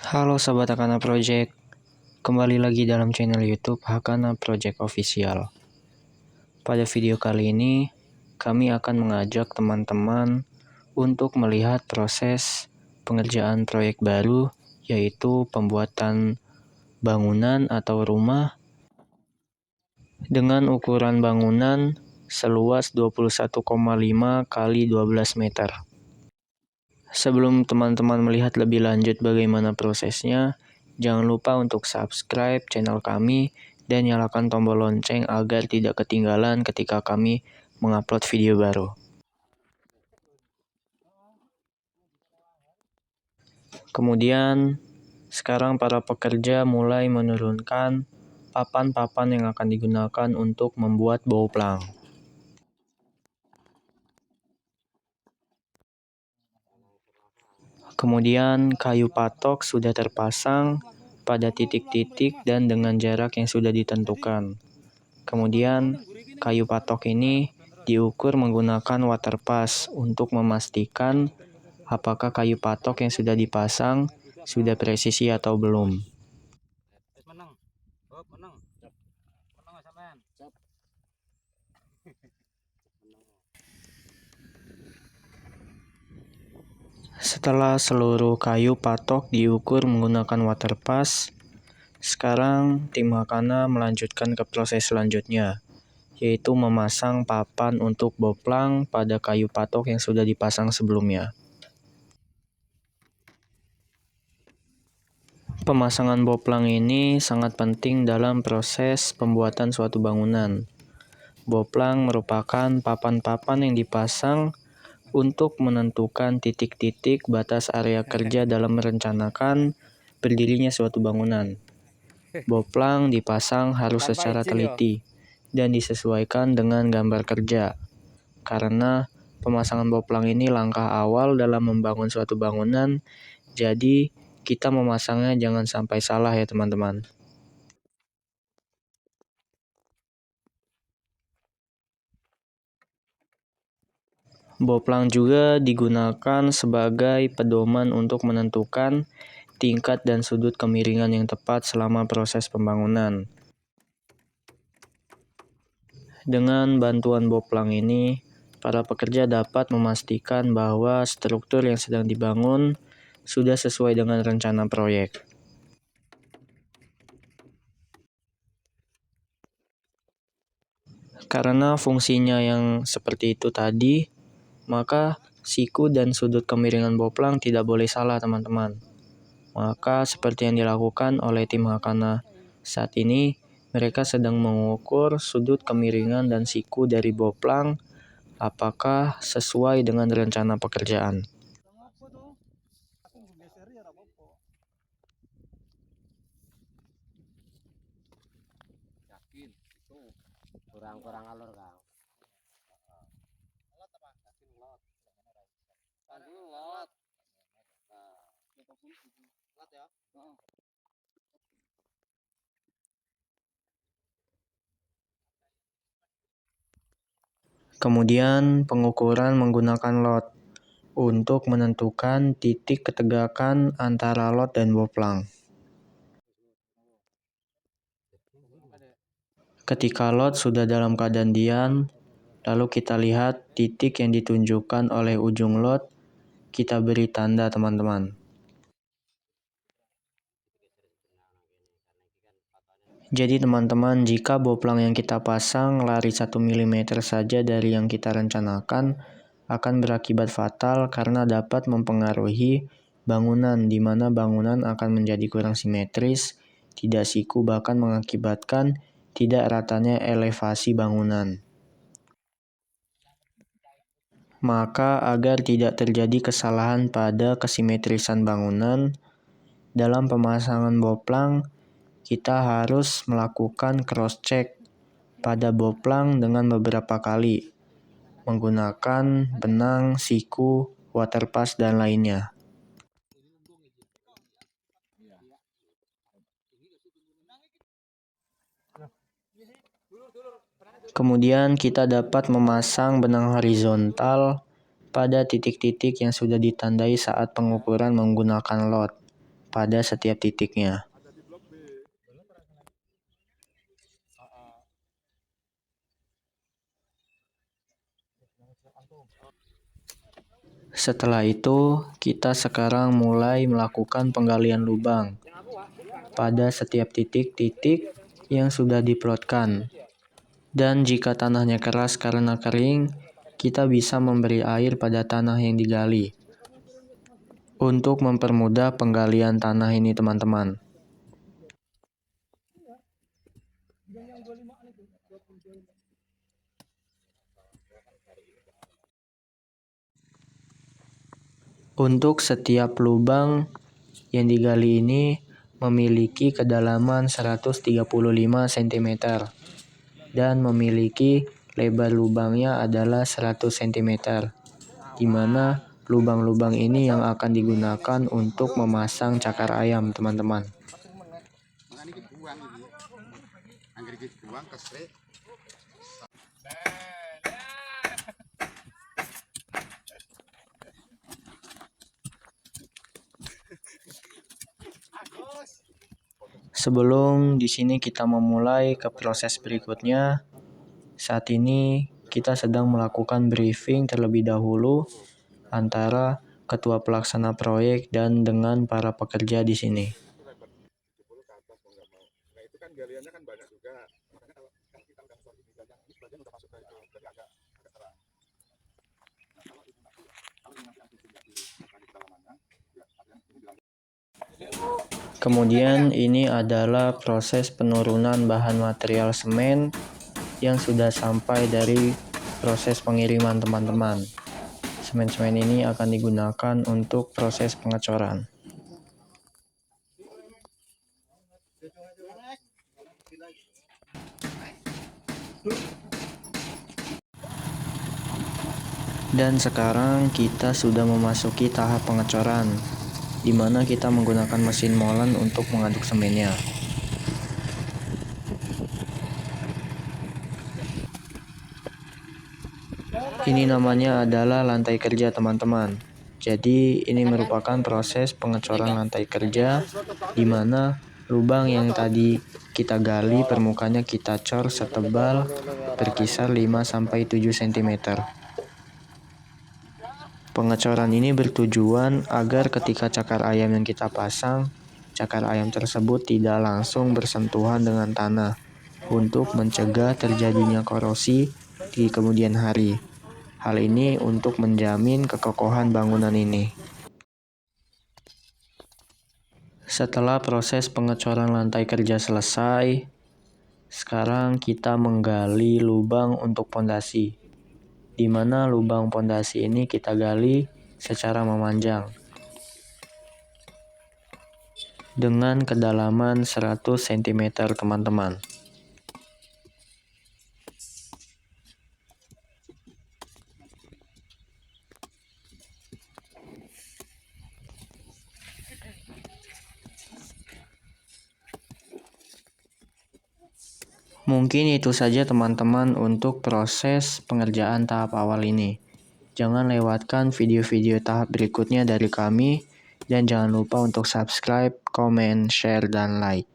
Halo Sobat Hakana Project, kembali lagi dalam channel YouTube Hakana Project Official. Pada video kali ini, kami akan mengajak teman-teman untuk melihat proses pengerjaan proyek baru, yaitu pembuatan bangunan atau rumah dengan ukuran bangunan seluas 21,5 kali 12 meter. Sebelum teman-teman melihat lebih lanjut bagaimana prosesnya, jangan lupa untuk subscribe channel kami dan nyalakan tombol lonceng agar tidak ketinggalan ketika kami mengupload video baru. Kemudian, sekarang para pekerja mulai menurunkan papan-papan yang akan digunakan untuk membuat bauplang. Kemudian kayu patok sudah terpasang pada titik-titik dan dengan jarak yang sudah ditentukan. Kemudian kayu patok ini diukur menggunakan water pass untuk memastikan apakah kayu patok yang sudah dipasang sudah presisi atau belum. Setelah seluruh kayu patok diukur menggunakan water pass, sekarang tim Hakana melanjutkan ke proses selanjutnya, yaitu memasang papan untuk bauplang pada kayu patok yang sudah dipasang sebelumnya. Pemasangan bauplang ini sangat penting dalam proses pembuatan suatu bangunan. Bauplang merupakan papan-papan yang dipasang untuk menentukan titik-titik batas area kerja dalam merencanakan berdirinya suatu bangunan. Bauplang dipasang harus secara teliti dan disesuaikan dengan gambar kerja. Karena pemasangan bauplang ini langkah awal dalam membangun suatu bangunan, jadi kita memasangnya jangan sampai salah ya teman-teman. Bauplang juga digunakan sebagai pedoman untuk menentukan tingkat dan sudut kemiringan yang tepat selama proses pembangunan. Dengan bantuan bauplang ini, para pekerja dapat memastikan bahwa struktur yang sedang dibangun sudah sesuai dengan rencana proyek. Karena fungsinya yang seperti itu tadi, maka siku dan sudut kemiringan bauplang tidak boleh salah teman-teman. Maka seperti yang dilakukan oleh tim Hakana saat ini, mereka sedang mengukur sudut kemiringan dan siku dari bauplang apakah sesuai dengan rencana pekerjaan. Yakin itu kurang alur kang. Lot apa? Yakin lot. Tadi lot. Nah, lot ya. Kemudian pengukuran menggunakan lot untuk menentukan titik ketegakan antara lot dan bauplang. Ketika lot sudah dalam keadaan diam, lalu kita lihat titik yang ditunjukkan oleh ujung lot, kita beri tanda teman-teman. Jadi teman-teman, jika bauplang yang kita pasang lari 1 mm saja dari yang kita rencanakan, akan berakibat fatal karena dapat mempengaruhi bangunan, di mana bangunan akan menjadi kurang simetris, tidak siku, bahkan mengakibatkan tidak ratanya elevasi bangunan. Maka agar tidak terjadi kesalahan pada kesimetrisan bangunan, dalam pemasangan bauplang, kita harus melakukan cross-check pada bauplang dengan beberapa kali, menggunakan benang, siku, water pass, dan lainnya. Kemudian kita dapat memasang benang horizontal pada titik-titik yang sudah ditandai saat pengukuran menggunakan lot pada setiap titiknya. Setelah itu, kita sekarang mulai melakukan penggalian lubang pada setiap titik-titik yang sudah diplotkan. Dan jika tanahnya keras karena kering, kita bisa memberi air pada tanah yang digali untuk mempermudah penggalian tanah ini, teman-teman. Untuk setiap lubang yang digali ini memiliki kedalaman 135 cm dan memiliki lebar lubangnya adalah 100 cm, di mana lubang-lubang ini yang akan digunakan untuk memasang cakar ayam, teman-teman. Sebelum di sini kita memulai ke proses berikutnya, saat ini kita sedang melakukan briefing terlebih dahulu antara ketua pelaksana proyek dan dengan para pekerja di sini. Kemudian ini adalah proses penurunan bahan material semen yang sudah sampai dari proses pengiriman, teman-teman. Semen-semen ini akan digunakan untuk proses pengecoran. Dan sekarang kita sudah memasuki tahap pengecoran, di mana kita menggunakan mesin molen untuk mengaduk semennya. Ini namanya adalah lantai kerja, teman-teman. Jadi ini merupakan proses pengecoran lantai kerja, di mana lubang yang tadi kita gali permukaannya kita cor setebal berkisar 5-7 cm. Pengecoran ini bertujuan agar ketika cakar ayam yang kita pasang, cakar ayam tersebut tidak langsung bersentuhan dengan tanah untuk mencegah terjadinya korosi di kemudian hari. Hal ini untuk menjamin kekokohan bangunan ini. Setelah proses pengecoran lantai kerja selesai, sekarang kita menggali lubang untuk pondasi, di mana lubang pondasi ini kita gali secara memanjang dengan kedalaman 100 cm, teman-teman. Mungkin itu saja, teman-teman, untuk proses pengerjaan tahap awal ini. Jangan lewatkan video-video tahap berikutnya dari kami, dan jangan lupa untuk subscribe, komen, share, dan like.